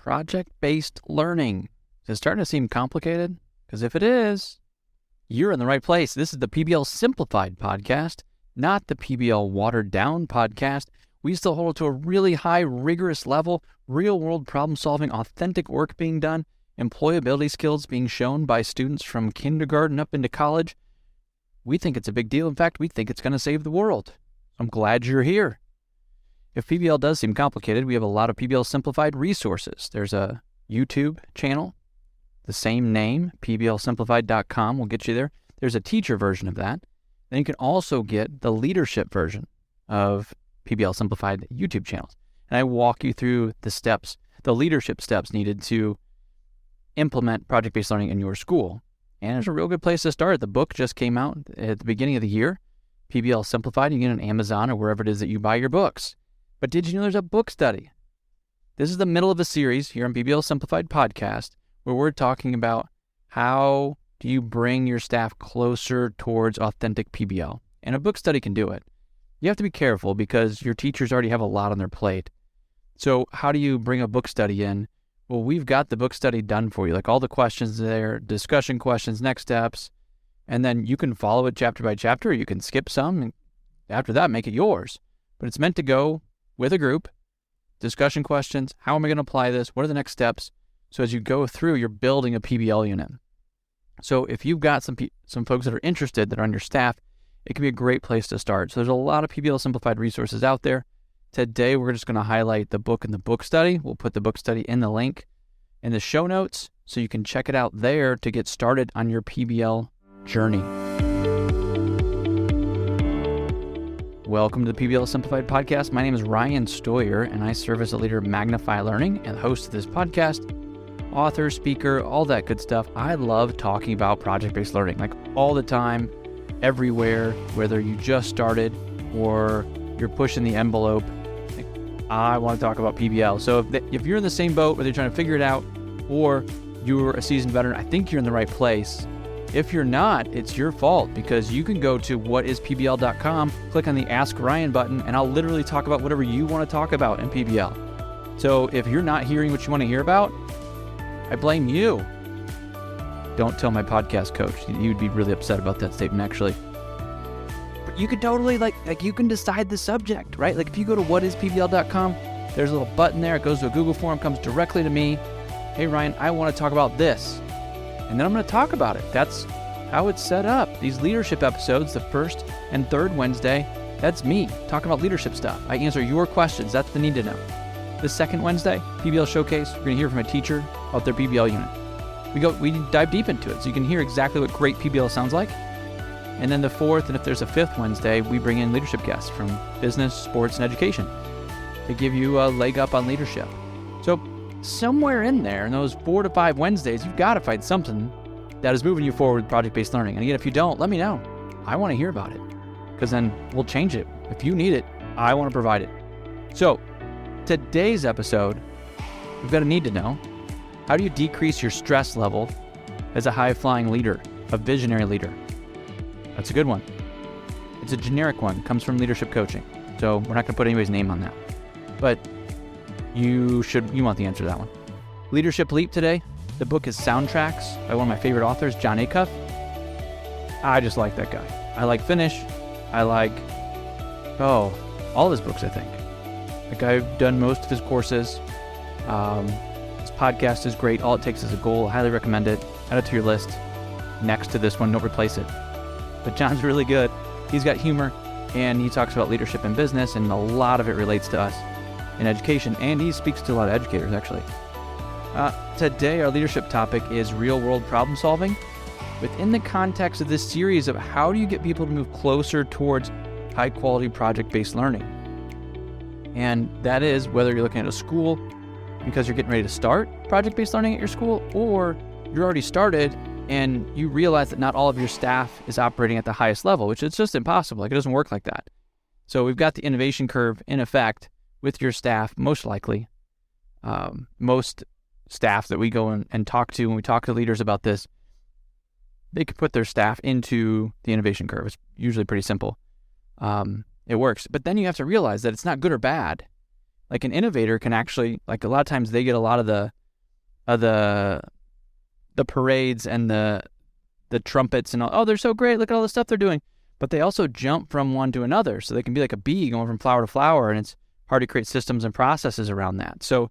project-based learning. Is it starting to seem complicated? Because if it is, you're in the right place. This is the PBL Simplified Podcast, not the PBL Watered Down Podcast. We still hold it to a really high, rigorous level, real-world problem-solving, authentic work being done, employability skills being shown by students from kindergarten up into college. We think it's a big deal. In fact, we think it's going to save the world. I'm glad you're here. If PBL does seem complicated, we have a lot of PBL Simplified resources. There's a YouTube channel, the same name, pblsimplified.com will get you there. There's a teacher version of that. Then you can also get the leadership version of PBL Simplified YouTube channels. And I walk you through the steps, the leadership steps needed to implement project-based learning in your school. And it's a real good place to start. The book just came out at the beginning of the year, PBL Simplified. You can get it on Amazon or wherever it is that you buy your books. But did you know there's a book study? This is the middle of a series here on PBL Simplified Podcast where we're talking about how do you bring your staff closer towards authentic PBL. And a book study can do it. You have to be careful because your teachers already have a lot on their plate. So how do you bring a book study in? Well, we've got the book study done for you, like all the questions there, discussion questions, next steps, and then you can follow it chapter by chapter, or you can skip some, and after that, make it yours. But it's meant to go with a group, discussion questions, how am I going to apply this, what are the next steps? So as you go through, you're building a PBL unit. So if you've got some folks that are interested, that are on your staff, it can be a great place to start. So there's a lot of PBL Simplified resources out there. Today, we're just going to highlight the book and the book study. We'll put the book study in the link in the show notes so you can check it out there to get started on your PBL journey. Welcome to the PBL Simplified Podcast. My name is Ryan Stoyer, and I serve as a leader of Magnify Learning and host of this podcast. Author, speaker, all that good stuff. I love talking about project-based learning, like all the time, everywhere, whether you just started or you're pushing the envelope. I want to talk about PBL. So if you're in the same boat, whether you're trying to figure it out or you're a seasoned veteran, I think you're in the right place. If you're not, it's your fault because you can go to whatispbl.com, click on the Ask Ryan button, and I'll literally talk about whatever you want to talk about in PBL. So if you're not hearing what you want to hear about, I blame you. Don't tell my podcast coach. You'd be really upset about that statement, actually. But you could totally, like you can decide the subject, right? Like if you go to whatispbl.com, there's a little button there. It goes to a Google form, comes directly to me. Hey, Ryan, I want to talk about this. And then I'm going to talk about it. That's how it's set up. These leadership episodes, the first and third Wednesday, that's me talking about leadership stuff. I answer your questions. That's the need to know. The second Wednesday, PBL Showcase, we're going to hear from a teacher about their PBL unit. We dive deep into it so you can hear exactly what great PBL sounds like. And then the fourth, and if there's a fifth Wednesday, we bring in leadership guests from business, sports, and education to give you a leg up on leadership. So somewhere in there, in those 4 to 5 Wednesdays, you've got to find something that is moving you forward with project-based learning. And again, if you don't, let me know. I want to hear about it because then we'll change it. If you need it, I want to provide it. So today's episode, we've got a need to know. How do you decrease your stress level as a high-flying leader, a visionary leader? That's a good one. It's a generic one. It comes from leadership coaching. So we're not going to put anybody's name on that. But you want the answer to that one. Leadership Leap today. The book is Soundtracks by one of my favorite authors, Jon Acuff. I just like that guy. I like Finish. I like, all of his books, I think. Like I've done most of his courses. His podcast is great. All It Takes Is a Goal. I highly recommend it. Add it to your list. Next to this one, don't replace it. But Jon's really good. He's got humor, and he talks about leadership in business, and a lot of it relates to us in education, and he speaks to a lot of educators, actually. Today, our leadership topic is real-world problem solving within the context of this series of how do you get people to move closer towards high-quality project-based learning. And that is whether you're looking at a school because you're getting ready to start project-based learning at your school, or you're already started and you realize that not all of your staff is operating at the highest level, which is just impossible. Like it doesn't work like that. So we've got the innovation curve in effect with your staff, most likely. Most staff that we go and talk to when we talk to leaders about this, they could put their staff into the innovation curve. It's usually pretty simple. It works. But then you have to realize that it's not good or bad. Like an innovator can actually, like a lot of times they get a lot of the parades and the trumpets and all. Oh, they're so great. Look at all the stuff they're doing. But they also jump from one to another. So they can be like a bee going from flower to flower, and it's hard to create systems and processes around that. So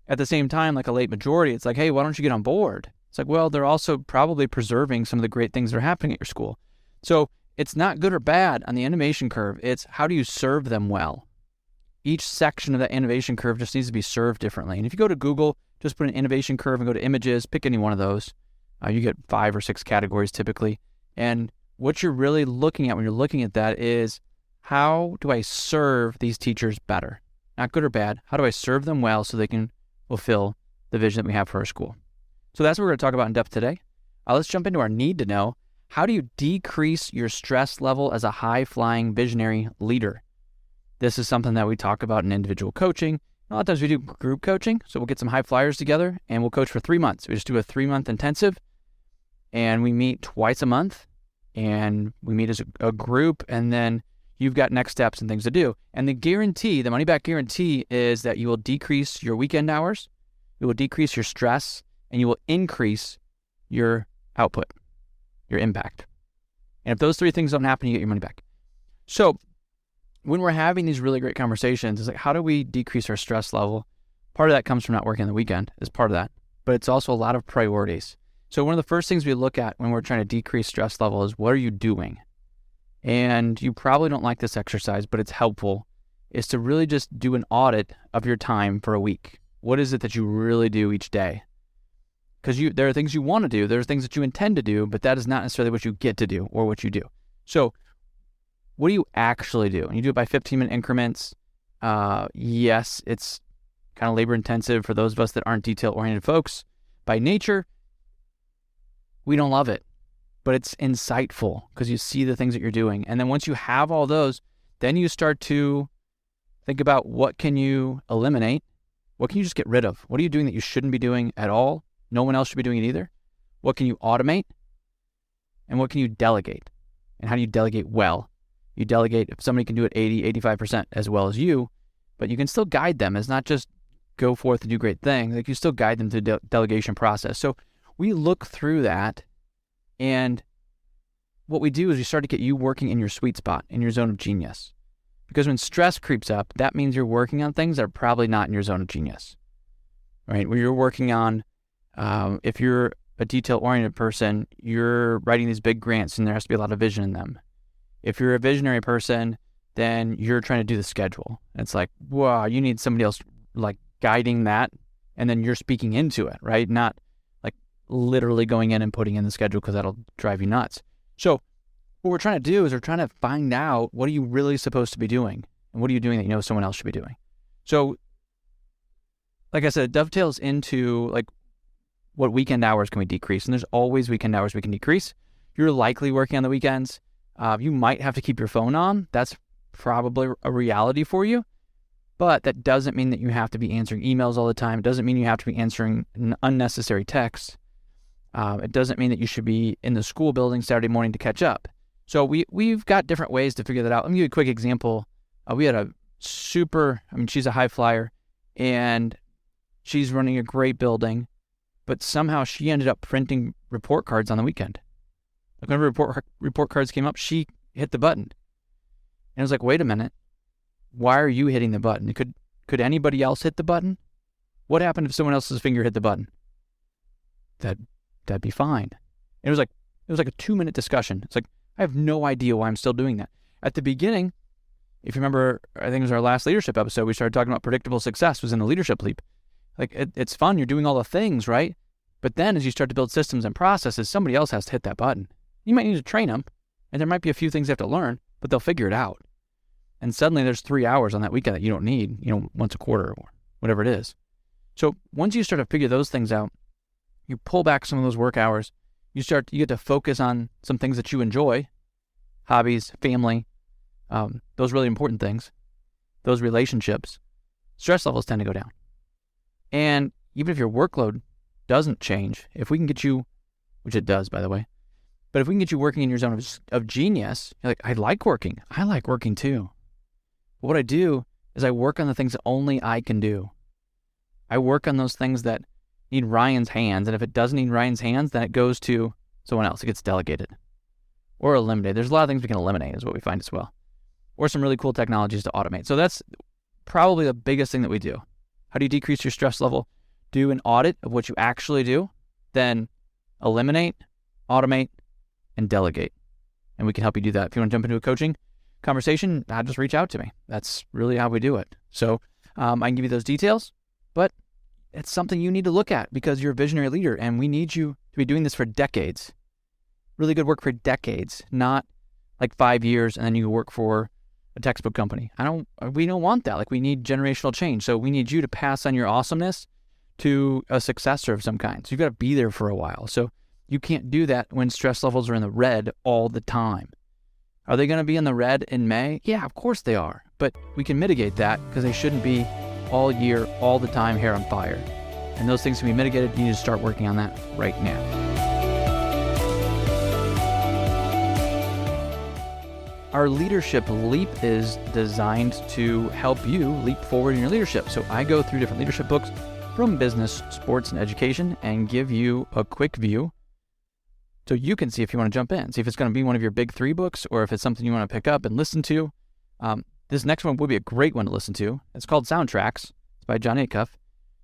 at the same time, like a late majority, it's like, hey, why don't you get on board? It's like, well, they're also probably preserving some of the great things that are happening at your school. So it's not good or bad on the innovation curve. It's how do you serve them well? Each section of that innovation curve just needs to be served differently. And if you go to Google, just put an innovation curve and go to images, pick any one of those. You get 5 or 6 categories typically. And what you're really looking at when you're looking at that is, how do I serve these teachers better? Not good or bad. How do I serve them well so they can fulfill the vision that we have for our school? So that's what we're going to talk about in depth today. Let's jump into our need to know. How do you decrease your stress level as a high-flying visionary leader? This is something that we talk about in individual coaching. A lot of times we do group coaching. So we'll get some high flyers together and we'll coach for 3 months. We just do a 3-month intensive, and we meet twice a month, and we meet as a group, and then you've got next steps and things to do. And the guarantee, the money back guarantee, is that you will decrease your weekend hours, you will decrease your stress, and you will increase your output, your impact. And if those 3 things don't happen, you get your money back. So when we're having these really great conversations, it's like, how do we decrease our stress level? Part of that comes from not working on the weekend, is part of that, but it's also a lot of priorities. So one of the first things we look at when we're trying to decrease stress level is, what are you doing? And you probably don't like this exercise, but it's helpful, is to really just do an audit of your time for a week. What is it that you really do each day? Because there are things you want to do, there's things that you intend to do, but that is not necessarily what you get to do or what you do. So what do you actually do? And you do it by 15-minute increments. Yes, it's kind of labor intensive for those of us that aren't detail-oriented folks. By nature, we don't love it, but it's insightful because you see the things that you're doing. And then once you have all those, then you start to think about, what can you eliminate? What can you just get rid of? What are you doing that you shouldn't be doing at all? No one else should be doing it either. What can you automate? And what can you delegate? And how do you delegate well? You delegate if somebody can do it 80, 85% as well as you, but you can still guide them. It's not just go forth and do great things. Like, you still guide them through the delegation process. So we look through that, and what we do is we start to get you working in your sweet spot, in your zone of genius. Because when stress creeps up, that means you're working on things that are probably not in your zone of genius, right? Where you're working on, if you're a detail-oriented person, you're writing these big grants and there has to be a lot of vision in them. If you're a visionary person, then you're trying to do the schedule. It's like, wow, you need somebody else like guiding that, and then you're speaking into it, right? Not like literally going in and putting in the schedule, because that'll drive you nuts. So what we're trying to do is we're trying to find out, what are you really supposed to be doing? And what are you doing that you know someone else should be doing? So like I said, it dovetails into like, what weekend hours can we decrease? And there's always weekend hours we can decrease. You're likely working on the weekends. You might have to keep your phone on. That's probably a reality for you. But that doesn't mean that you have to be answering emails all the time. It doesn't mean you have to be answering unnecessary texts. It doesn't mean that you should be in the school building Saturday morning to catch up. So we've got different ways to figure that out. Let me give you a quick example. We had she's a high flyer, and she's running a great building, but somehow she ended up printing report cards on the weekend. Like, whenever report cards came up, she hit the button. And I was like, wait a minute. Why are you hitting the button? Could anybody else hit the button? What happened if someone else's finger hit the button? That'd be fine. And it was like a 2-minute discussion. It's like, I have no idea why I'm still doing that. At the beginning, if you remember, I think it was our last leadership episode, we started talking about predictable success was in the leadership leap. Like, it's fun. You're doing all the things, right? But then as you start to build systems and processes, somebody else has to hit that button. You might need to train them, and there might be a few things they have to learn, but they'll figure it out. And suddenly there's 3 hours on that weekend that you don't need, once a quarter or whatever it is. So once you start to figure those things out, you pull back some of those work hours, you get to focus on some things that you enjoy, hobbies, family, those really important things, those relationships. Stress levels tend to go down. And even if your workload doesn't change, if we can get you, which it does, by the way, but if we can get you working in your zone of genius, you're like, I like working. I like working too. But what I do is I work on the things that only I can do. I work on those things that need Ryan's hands, and if it doesn't need Ryan's hands, then it goes to someone else. It gets delegated or eliminated. There's a lot of things we can eliminate is what we find as well, or some really cool technologies to automate. So that's probably the biggest thing that we do. How do you decrease your stress level? Do an audit of what you actually do, then eliminate, automate, and delegate. And we can help you do that. If you want to jump into a coaching conversation, just reach out to me. That's really how we do it. So I can give you those details, but it's something you need to look at because you're a visionary leader and we need you to be doing this for decades. Really good work for decades, not like 5 years and then you work for a textbook company. We don't want that. Like, we need generational change. So we need you to pass on your awesomeness to a successor of some kind. So you've got to be there for a while. So you can't do that when stress levels are in the red all the time. Are they going to be in the red in May? Yeah, of course they are. But we can mitigate that because they shouldn't be all year, all the time, hair on fire. And those things can be mitigated. You need to start working on that right now. Our Leadership Leap is designed to help you leap forward in your leadership. So I go through different leadership books from business, sports, and education and give you a quick view so you can see if you want to jump in, see if it's going to be one of your big 3 books or if it's something you want to pick up and listen to. This next one would be a great one to listen to. It's called Soundtracks. It's by Jon Acuff.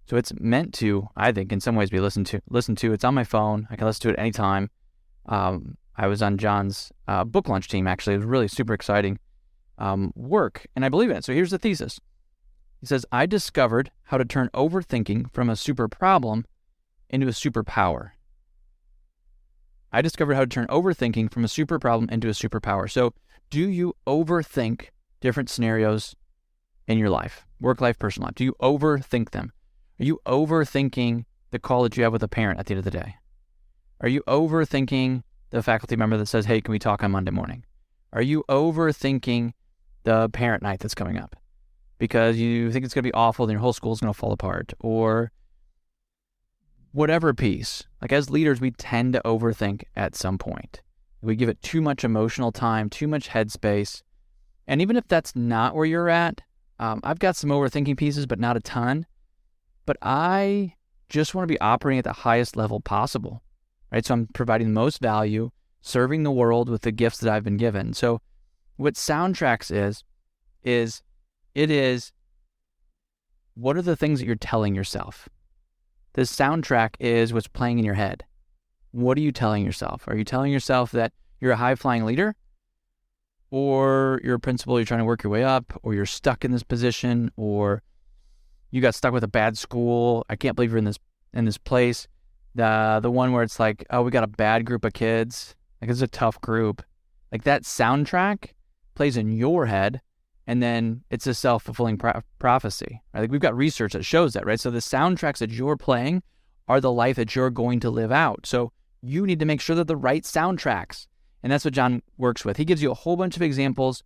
So it's meant to, I think, in some ways be listened to. It's on my phone. I can listen to it anytime. I was on Jon's book launch team, actually. It was really super exciting work, and I believe in it. So here's the thesis. He says, I discovered how to turn overthinking from a super problem into a superpower. I discovered how to turn overthinking from a super problem into a superpower. So do you overthink different scenarios in your life, work life, personal life? Do you overthink them? Are you overthinking the call that you have with a parent at the end of the day? Are you overthinking the faculty member that says, hey, can we talk on Monday morning? Are you overthinking the parent night that's coming up because you think it's going to be awful and your whole school's going to fall apart? Or whatever piece. Like, as leaders, we tend to overthink at some point. We give it too much emotional time, too much headspace. And even if that's not where you're at, I've got some overthinking pieces, but not a ton. But I just want to be operating at the highest level possible, right? So I'm providing the most value, serving the world with the gifts that I've been given. So what Soundtracks is what are the things that you're telling yourself? This soundtrack is what's playing in your head. What are you telling yourself? Are you telling yourself that you're a high-flying leader? Or you're a principal, you're trying to work your way up, or you're stuck in this position, or you got stuck with a bad school. I can't believe you're in this place. The one where it's like, oh, we got a bad group of kids. Like, it's a tough group. Like, that soundtrack plays in your head, and then it's a self-fulfilling prophecy. Right? Like, we've got research that shows that, right? So the soundtracks that you're playing are the life that you're going to live out. So you need to make sure that the right soundtracks. And that's what Jon works with. He gives you a whole bunch of examples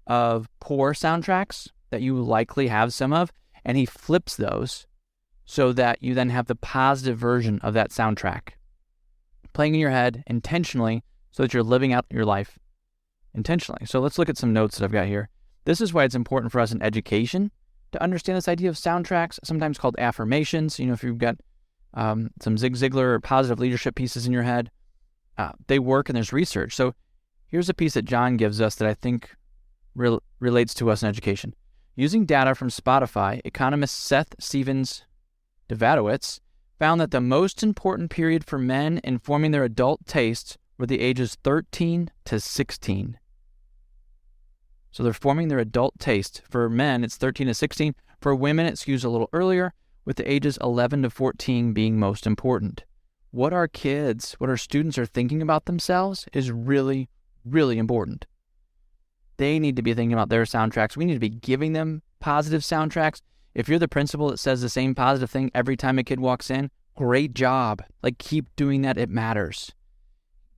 of poor soundtracks that you likely have some of, and he flips those so that you then have the positive version of that soundtrack playing in your head intentionally so that you're living out your life intentionally. So let's look at some notes that I've got here. This is why it's important for us in education to understand this idea of soundtracks, sometimes called affirmations. You know, if you've got some Zig Ziglar or positive leadership pieces in your head, they work and there's research. So here's a piece that Jon gives us that I think relates to us in education. Using data from Spotify, economist Seth Stevens-Davidowitz found that the most important period for men in forming their adult tastes were the ages 13 to 16. So they're forming their adult taste. For men, it's 13 to 16. For women, it skews a little earlier, with the ages 11 to 14 being most important. What our kids, what our students are thinking about themselves is really, really important. They need to be thinking about their soundtracks. We need to be giving them positive soundtracks. If you're the principal that says the same positive thing every time a kid walks in, great job. Like, keep doing that. It matters.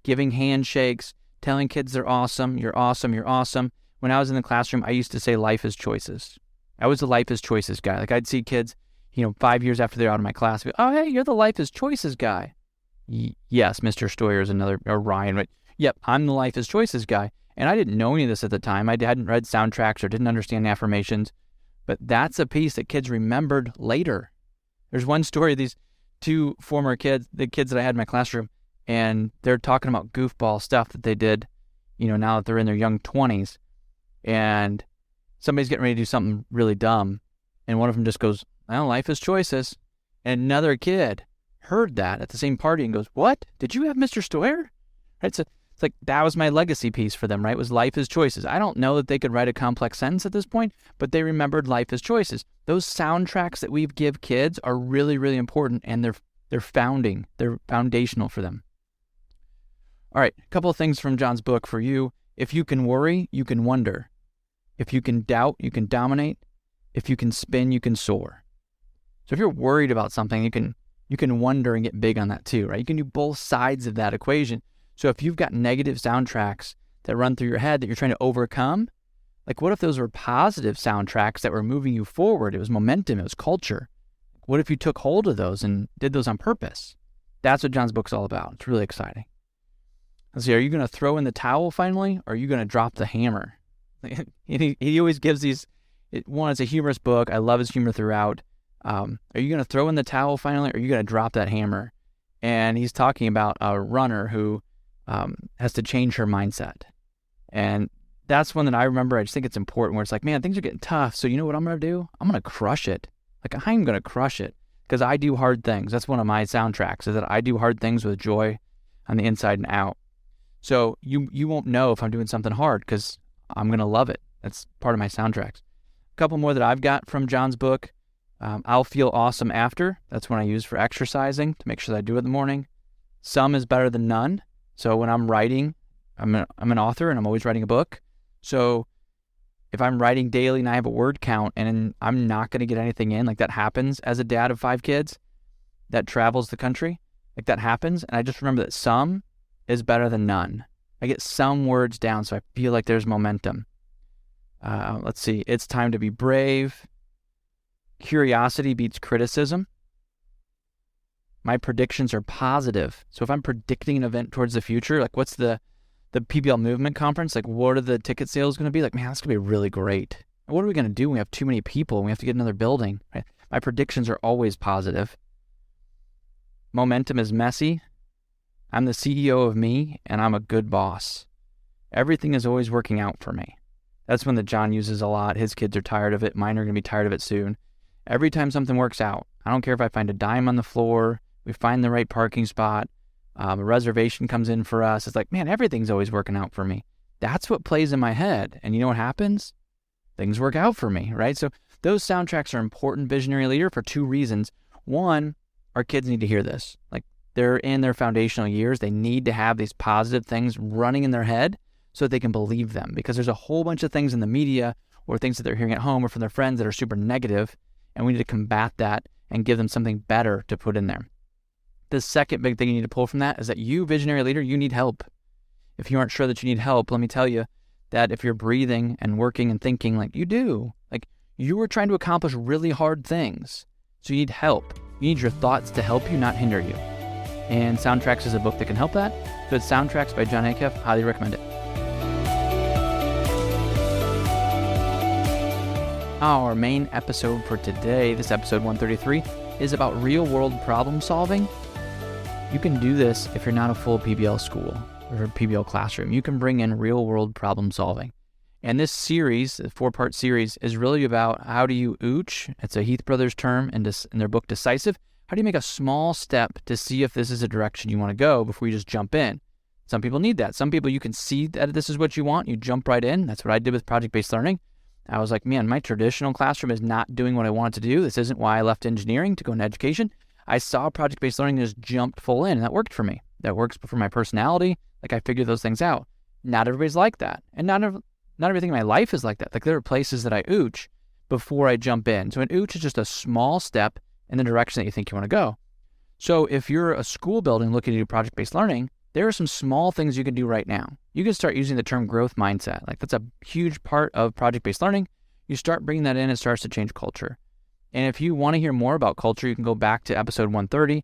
Giving handshakes, telling kids they're awesome, you're awesome, you're awesome. When I was in the classroom, I used to say life is choices. I was the life is choices guy. Like, I'd see kids, 5 years after they're out of my class, go, oh, hey, you're the life is choices guy. Yes, Mr. Stoyer is another, or Ryan, right? Yep, I'm the life is choices guy. And I didn't know any of this at the time. I hadn't read soundtracks or didn't understand affirmations. But that's a piece that kids remembered later. There's one story, these two former kids, the kids that I had in my classroom, and they're talking about goofball stuff that they did, now that they're in their young 20s. And somebody's getting ready to do something really dumb. And one of them just goes, well, life is choices. And another kid heard that at the same party and goes, what? Did you have Mr. Stoyer? Right? So it's like, that was my legacy piece for them, right? Was life is choices. I don't know that they could write a complex sentence at this point, but they remembered life is choices. Those soundtracks that we give kids are really, really important, and they're foundational for them. All right, a couple of things from Jon's book for you. If you can worry, you can wonder. If you can doubt, you can dominate. If you can spin, you can soar. So if you're worried about something, you can wonder and get big on that too, right? You can do both sides of that equation. So if you've got negative soundtracks that run through your head that you're trying to overcome, like what if those were positive soundtracks that were moving you forward? It was momentum, it was culture. What if you took hold of those and did those on purpose? That's what Jon's book's all about. It's really exciting. Let's see, are you going to throw in the towel finally, or are you going to drop the hammer? He always gives these, one, it's a humorous book. I love his humor throughout. Are you going to throw in the towel finally, or are you going to drop that hammer? And he's talking about a runner who has to change her mindset. And that's one that I remember. I just think it's important, where it's like, man, things are getting tough. So you know what I'm going to do? I'm going to crush it. Like, I'm going to crush it because I do hard things. That's one of my soundtracks, is that I do hard things with joy on the inside and out. So you won't know if I'm doing something hard because I'm going to love it. That's part of my soundtracks. A couple more that I've got from Jon's book. I'll feel awesome after. That's when I use for exercising to make sure that I do it in the morning. Some is better than none. So when I'm writing, I'm an author and I'm always writing a book. So if I'm writing daily and I have a word count and I'm not going to get anything in, like that happens as a dad of 5 kids that travels the country, like that happens. And I just remember that some is better than none. I get some words down so I feel like there's momentum. Let's see. It's time to be brave. Curiosity beats criticism. My predictions are positive. So if I'm predicting an event towards the future, like what's the PBL movement conference, like what are the ticket sales going to be? Like, man, that's going to be really great. What are we going to do when we have too many people and we have to get another building? Right? My predictions are always positive. Momentum is messy. I'm the CEO of me, and I'm a good boss. Everything is always working out for me. That's one that Jon uses a lot. His kids are tired of it. Mine are going to be tired of it soon. Every time something works out, I don't care if I find a dime on the floor, we find the right parking spot, a reservation comes in for us. It's like, man, everything's always working out for me. That's what plays in my head. And you know what happens? Things work out for me, right? So those soundtracks are important, visionary leader, for 2 reasons. One, our kids need to hear this. Like, they're in their foundational years. They need to have these positive things running in their head so that they can believe them, because there's a whole bunch of things in the media or things that they're hearing at home or from their friends that are super negative, and we need to combat that and give them something better to put in there. The second big thing you need to pull from that is that you, visionary leader, you need help. If you aren't sure that you need help, let me tell you that if you're breathing and working and thinking like you do, like you are trying to accomplish really hard things, so you need help. You need your thoughts to help you, not hinder you. And Soundtracks is a book that can help that. So it's Soundtracks by Jon Acuff. Highly recommend it. Our main episode for today, this episode 133, is about real-world problem solving. You can do this if you're not a full PBL school or a PBL classroom. You can bring in real-world problem solving. And this series, the 4-part series, is really about how do you ooch. It's a Heath Brothers term in their book Decisive. How do you make a small step to see if this is a direction you want to go before you just jump in? Some people need that. Some people, you can see that this is what you want. You jump right in. That's what I did with project-based learning. I was like, man, my traditional classroom is not doing what I wanted to do. This isn't why I left engineering to go into education. I saw project-based learning and just jumped full in, and that worked for me. That works for my personality. Like, I figured those things out. Not everybody's like that. And not everything in my life is like that. Like, there are places that I ooch before I jump in. So an ooch is just a small step in the direction that you think you want to go. So if you're a school building looking to do project-based learning, there are some small things you can do right now. You can start using the term growth mindset. Like, that's a huge part of project-based learning. You start bringing that in, it starts to change culture. And if you want to hear more about culture, you can go back to episode 130,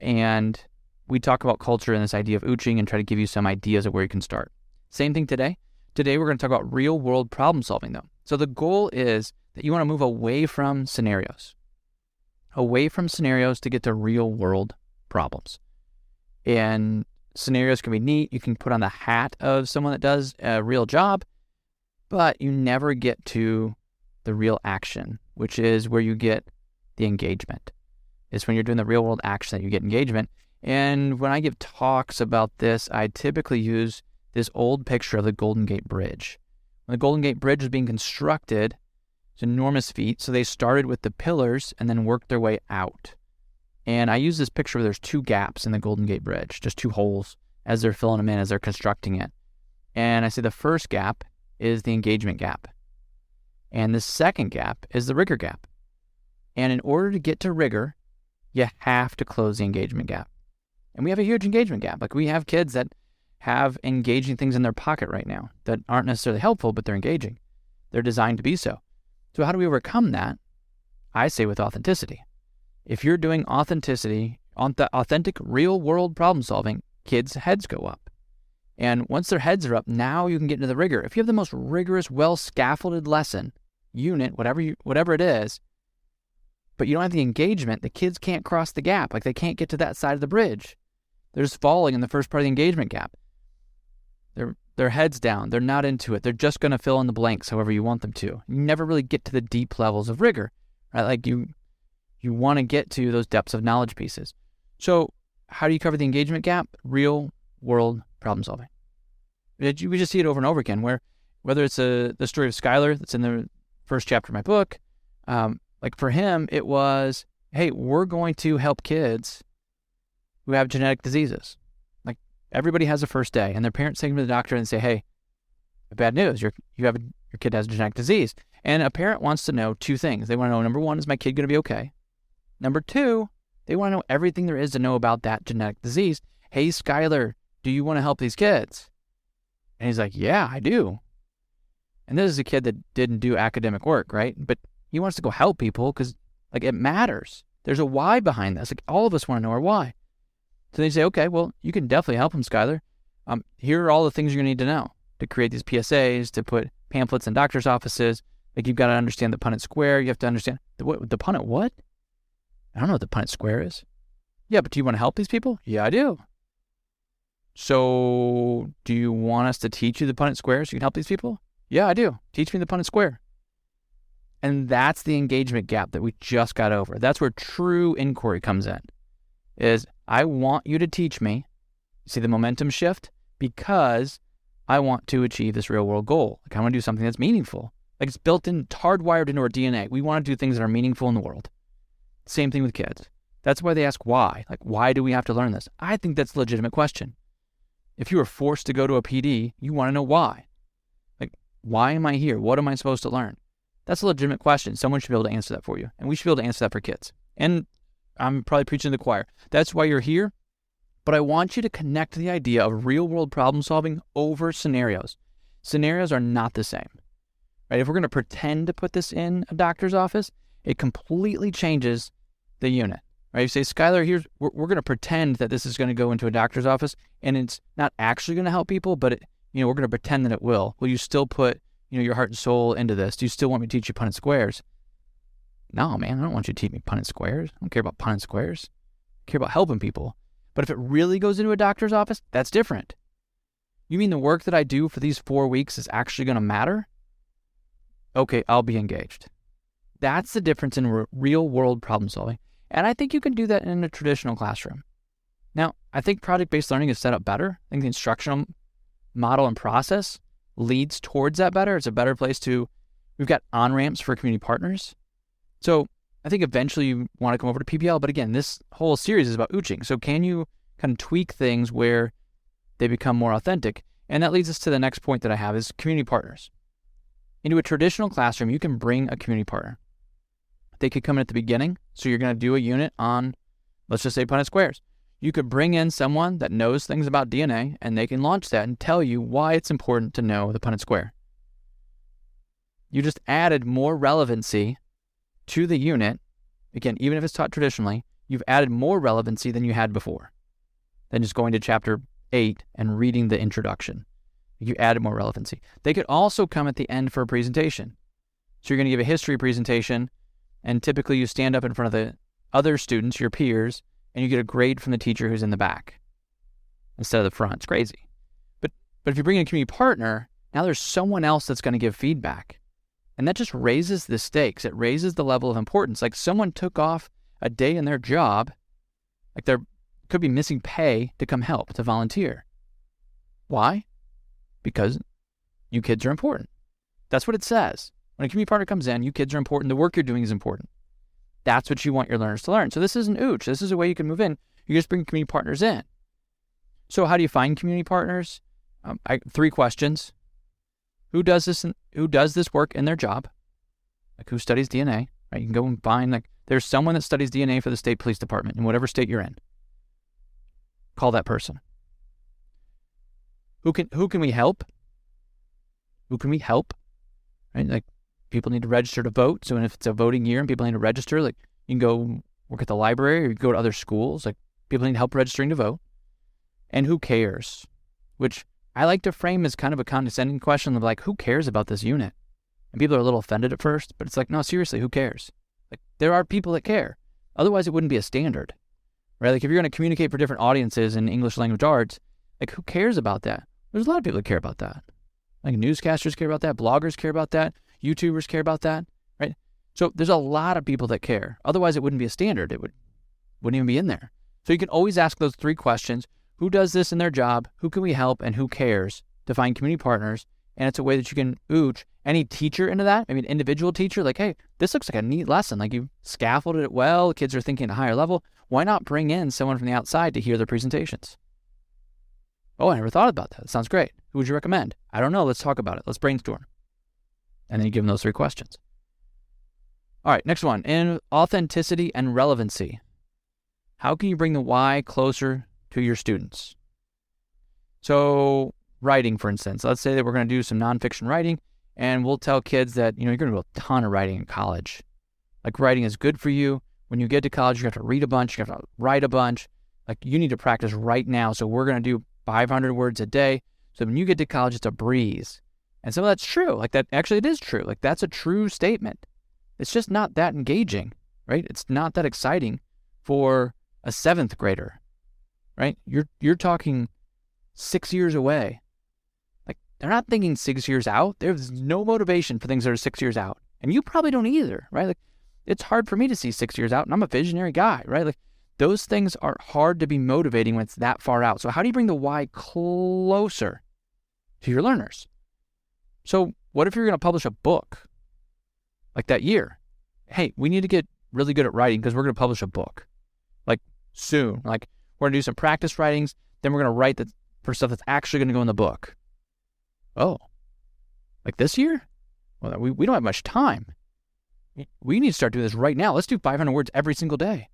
and we talk about culture and this idea of ooching and try to give you some ideas of where you can start. Same thing today. Today, we're going to talk about real-world problem solving, though. So the goal is that you want to move away from scenarios to get to real world problems. And scenarios can be neat. You can put on the hat of someone that does a real job, but you never get to the real action, which is where you get the engagement. It's when you're doing the real world action that you get engagement. And when I give talks about this, I typically use this old picture of the Golden Gate Bridge. When the Golden Gate Bridge was being constructed, it's an enormous feat. So they started with the pillars and then worked their way out. And I use this picture where there's two gaps in the Golden Gate Bridge, just two holes as they're filling them in, as they're constructing it. And I say the first gap is the engagement gap. And the second gap is the rigor gap. And in order to get to rigor, you have to close the engagement gap. And we have a huge engagement gap. Like, we have kids that have engaging things in their pocket right now that aren't necessarily helpful, but they're engaging. They're designed to be so. So how do we overcome that? I say with authenticity. If you're doing authenticity, authentic real world problem solving, kids' heads go up. And once their heads are up, now you can get into the rigor. If you have the most rigorous, well scaffolded lesson, unit, whatever it is, but you don't have the engagement, the kids can't cross the gap. Like, they can't get to that side of the bridge. They're just falling in the first part of the engagement gap. Their heads down. They're not into it. They're just going to fill in the blanks however you want them to. You never really get to the deep levels of rigor, right? Like, you want to get to those depths of knowledge pieces. So how do you cover the engagement gap? Real world problem solving. We just see it over and over again, where whether it's the story of Skylar that's in the first chapter of my book, like for him, it was, hey, we're going to help kids who have genetic diseases. Like, everybody has a first day, and their parents take them to the doctor and say, hey, bad news, your kid has a genetic disease. And a parent wants to know two things. They want to know, number one, is my kid going to be okay? Number two, they want to know everything there is to know about that genetic disease. Hey, Skylar, do you want to help these kids? And he's like, yeah, I do. And this is a kid that didn't do academic work, right? But he wants to go help people because, like, it matters. There's a why behind this. Like, all of us want to know our why. So they say, okay, well, you can definitely help him, Skylar. Here are all the things you're going to need to know to create these PSAs, to put pamphlets in doctor's offices. Like, you've got to understand the Punnett square. You have to understand the Punnett what? I don't know what the Punnett square is. Yeah, but do you want to help these people? Yeah, I do. So do you want us to teach you the Punnett square so you can help these people? Yeah, I do. Teach me the Punnett square. And that's the engagement gap that we just got over. That's where true inquiry comes in, is I want you to teach me, see the momentum shift, because I want to achieve this real world goal. Like, I want to do something that's meaningful. Like, it's built in, hardwired into our DNA. We want to do things that are meaningful in the world. Same thing with kids. That's why they ask why. Like, why do we have to learn this? I think that's a legitimate question. If you were forced to go to a PD, you want to know why. Like, why am I here? What am I supposed to learn? That's a legitimate question. Someone should be able to answer that for you. And we should be able to answer that for kids. And I'm probably preaching to the choir. That's why you're here. But I want you to connect the idea of real world problem solving over scenarios. Scenarios are not the same, right? If we're going to pretend to put this in a doctor's office, it completely changes the unit, right? You say, Skylar, we're going to pretend that this is going to go into a doctor's office, and it's not actually going to help people, but we're going to pretend that it will. Will you still put, your heart and soul into this? Do you still want me to teach you Punnett squares? No, man, I don't want you to teach me Punnett squares. I don't care about Punnett squares. I care about helping people. But if it really goes into a doctor's office, that's different. You mean the work that I do for these 4 weeks is actually going to matter? Okay, I'll be engaged. That's the difference in real world problem solving. And I think you can do that in a traditional classroom. Now, I think project-based learning is set up better. I think the instructional model and process leads towards that better. It's a better place we've got on-ramps for community partners. So I think eventually you want to come over to PBL, but again, this whole series is about ooching. So can you kind of tweak things where they become more authentic? And that leads us to the next point that I have is community partners. Into a traditional classroom, you can bring a community partner. They could come in at the beginning. So you're going to do a unit on, let's just say, Punnett squares. You could bring in someone that knows things about DNA, and they can launch that and tell you why it's important to know the Punnett square. You just added more relevancy to the unit. Again, even if it's taught traditionally, you've added more relevancy than you had before, than just going to chapter 8 and reading the introduction. You added more relevancy. They could also come at the end for a presentation. So you're going to give a history presentation, and typically you stand up in front of the other students, your peers, and you get a grade from the teacher who's in the back instead of the front. It's crazy. But if you bring in a community partner, now there's someone else that's going to give feedback. And that just raises the stakes. It raises the level of importance. Like someone took off a day in their job, like they could be missing pay to come help, to volunteer. Why? Because you kids are important. That's what it says. When a community partner comes in, you kids are important. The work you're doing is important. That's what you want your learners to learn. So this isn't ooch. This is a way you can move in. You just bring community partners in. So how do you find community partners? 3 questions. Who does this work in their job? Like who studies DNA, right? You can go and find, like, there's someone that studies DNA for the state police department in whatever state you're in. Call that person. Who can we help? Who can we help? Right? Like people need to register to vote. So if it's a voting year and people need to register, like you can go work at the library or you can go to other schools. Like people need help registering to vote. And who cares? Which I like to frame as kind of a condescending question of like, who cares about this unit? And people are a little offended at first, but it's like, no, seriously, who cares? Like there are people that care. Otherwise it wouldn't be a standard, right? Like if you're going to communicate for different audiences in English language arts, like who cares about that? There's a lot of people that care about that. Like newscasters care about that, bloggers care about that, YouTubers care about that, right? So there's a lot of people that care. Otherwise it wouldn't be a standard. It wouldn't even be in there. So you can always ask those 3 questions. Who does this in their job? Who can we help? And who cares? To find community partners. And it's a way that you can ooch any teacher into that. Maybe an individual teacher, like, hey, this looks like a neat lesson. Like you scaffolded it well. Kids are thinking at a higher level. Why not bring in someone from the outside to hear their presentations? Oh, I never thought about that. That sounds great. Who would you recommend? I don't know. Let's talk about it. Let's brainstorm. And then you give them those 3 questions. All right, next one. In authenticity and relevancy. How can you bring the why closer to your students? So writing, for instance, let's say that we're going to do some nonfiction writing and we'll tell kids that, you're going to do a ton of writing in college. Like writing is good for you. When you get to college, you have to read a bunch, you have to write a bunch. Like you need to practice right now. So we're going to do 500 words a day. So when you get to college, it's a breeze. And some of that's true. Like that, actually it is true. Like that's a true statement. It's just not that engaging, right? It's not that exciting for a 7th grader. Right? You're talking 6 years away. Like they're not thinking 6 years out. There's no motivation for things that are 6 years out. And you probably don't either, right? Like it's hard for me to see 6 years out and I'm a visionary guy, right? Like those things are hard to be motivating when it's that far out. So how do you bring the why closer to your learners? So what if you're going to publish a book like that year? Hey, we need to get really good at writing because we're going to publish a book like soon. Like we're going to do some practice writings. Then we're going to write that for stuff that's actually going to go in the book. Oh, like this year? Well, we don't have much time. We need to start doing this right now. Let's do 500 words every single day.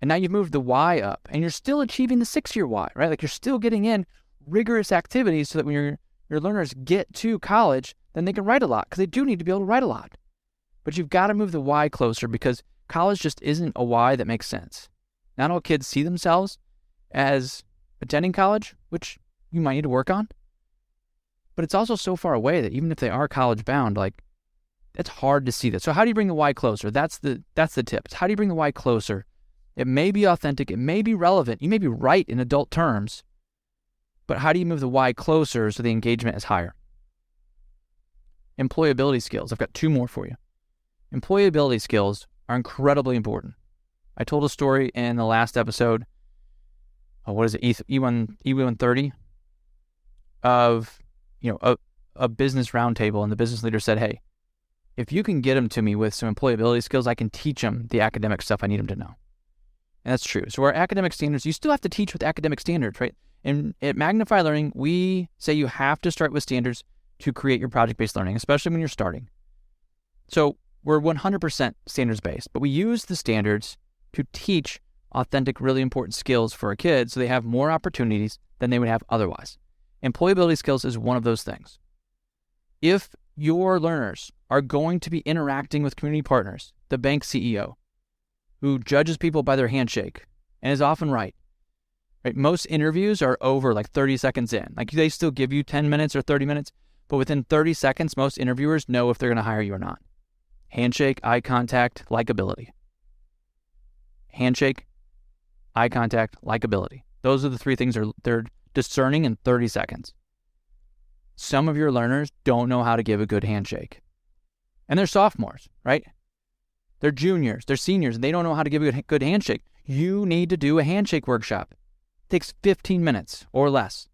And now you've moved the why up and you're still achieving the 6-year why, right? Like you're still getting in rigorous activities so that when your learners get to college, then they can write a lot because they do need to be able to write a lot. But you've got to move the why closer because college just isn't a why that makes sense. Not all kids see themselves as attending college, which you might need to work on. But it's also so far away that even if they are college bound, like it's hard to see that. So how do you bring the why closer? That's the tips. How do you bring the why closer? It may be authentic. It may be relevant. You may be right in adult terms, but how do you move the why closer so the engagement is higher? Employability skills. I've got 2 more for you. Employability skills are incredibly important. I told a story in the last episode. What is it? E133 of, a business roundtable, and the business leader said, hey, if you can get them to me with some employability skills, I can teach them the academic stuff I need them to know. And that's true. So our academic standards, you still have to teach with academic standards, right? And at Magnify Learning, we say you have to start with standards to create your project-based learning, especially when you're starting. So we're 100% standards-based, but we use the standards to teach authentic, really important skills for our kids so they have more opportunities than they would have otherwise. Employability skills is one of those things. If your learners are going to be interacting with community partners, the bank CEO, who judges people by their handshake and is often right? Most interviews are over like 30 seconds in. Like they still give you 10 minutes or 30 minutes, but within 30 seconds, most interviewers know if they're going to hire you or not. Handshake, eye contact, likability. Handshake, eye contact, likability. Those are the three things they're discerning in 30 seconds. Some of your learners don't know how to give a good handshake. And they're sophomores, right? They're juniors, they're seniors, and they don't know how to give a good handshake. You need to do a handshake workshop. It takes 15 minutes or less.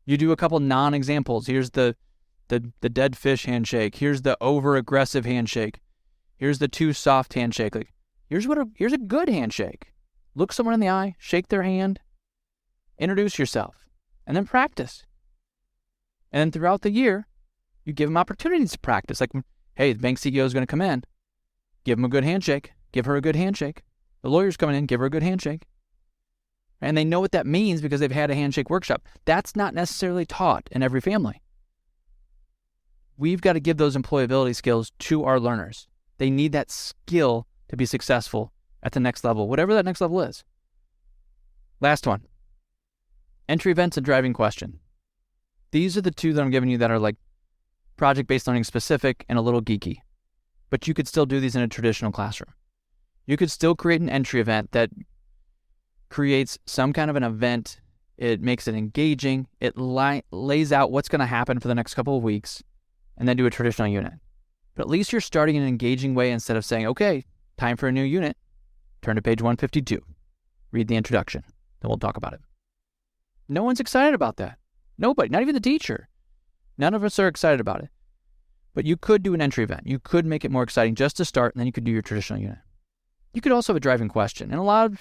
You do a couple non-examples. Here's the dead fish handshake. Here's the over-aggressive handshake. Here's the too soft handshake. Like, here's a good handshake. Look someone in the eye, shake their hand, introduce yourself, and then practice. And then throughout the year, you give them opportunities to practice. Like, hey, the bank CEO is going to come in. Give him a good handshake. Give her a good handshake. The lawyer's coming in. Give her a good handshake. And they know what that means because they've had a handshake workshop. That's not necessarily taught in every family. We've got to give those employability skills to our learners. They need that skill to be successful at the next level, whatever that next level is. Last one. Entry events and driving question. These are the two that I'm giving you that are like project-based learning specific and a little geeky. But you could still do these in a traditional classroom. You could still create an entry event that creates some kind of an event. It makes it engaging. It lays out what's going to happen for the next couple of weeks, and then do a traditional unit. But at least you're starting in an engaging way instead of saying, okay, time for a new unit. Turn to page 152. Read the introduction. Then we'll talk about it. No one's excited about that. Nobody, not even the teacher. None of us are excited about it. But you could do an entry event. You could make it more exciting just to start, and then you could do your traditional unit. You could also have a driving question. And a lot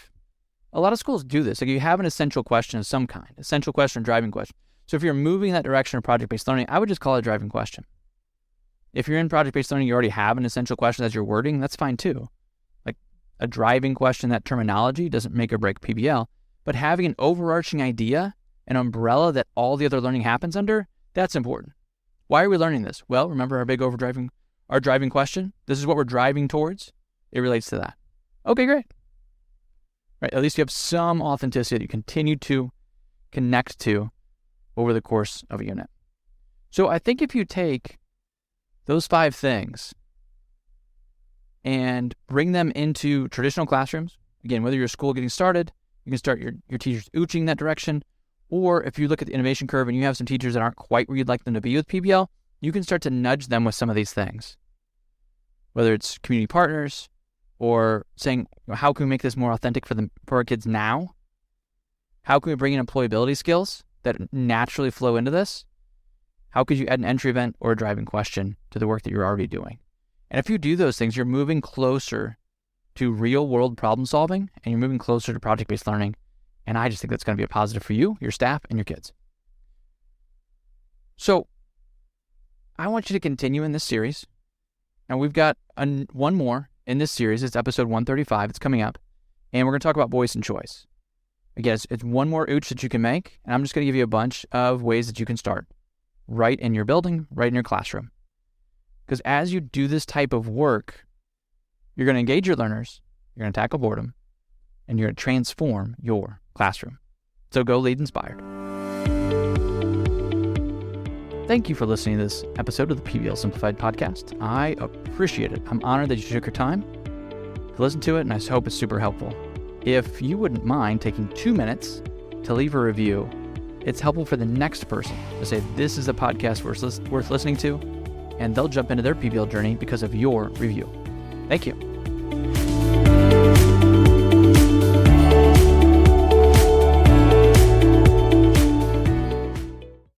of schools do this. Like, you have an essential question of some kind, essential question, driving question. So if you're moving in that direction of project-based learning, I would just call it a driving question. If you're in project-based learning, you already have an essential question as your wording, that's fine too. Like a driving question, that terminology doesn't make or break PBL, but having an overarching idea, an umbrella that all the other learning happens under, that's important. Why are we learning this? Well, remember our driving question? This is what we're driving towards. It relates to that. Okay, great. Right, at least you have some authenticity that you continue to connect to over the course of a unit. So I think if you take those 5 things and bring them into traditional classrooms, again, whether you're a school getting started, you can start your teachers ooching that direction, or if you look at the innovation curve and you have some teachers that aren't quite where you'd like them to be with PBL, you can start to nudge them with some of these things. Whether it's community partners, or saying, how can we make this more authentic for our kids now? How can we bring in employability skills that naturally flow into this? How could you add an entry event or a driving question to the work that you're already doing? And if you do those things, you're moving closer to real world problem solving, and you're moving closer to project-based learning. And I just think that's going to be a positive for you, your staff, and your kids. So I want you to continue in this series. And we've got one more in this series. It's episode 135. It's coming up. And we're going to talk about voice and choice. Again, it's one more ooch that you can make. And I'm just going to give you a bunch of ways that you can start right in your building, right in your classroom. Because as you do this type of work, you're going to engage your learners, you're going to tackle boredom, and you're going to transform your classroom. So go lead inspired. Thank you for listening to this episode of the PBL Simplified Podcast. I appreciate it. I'm honored that you took your time to listen to it, and I hope it's super helpful. If you wouldn't mind taking 2 minutes to leave a review, it's helpful for the next person to say, this is a podcast worth listening to, and they'll jump into their PBL journey because of your review. Thank you.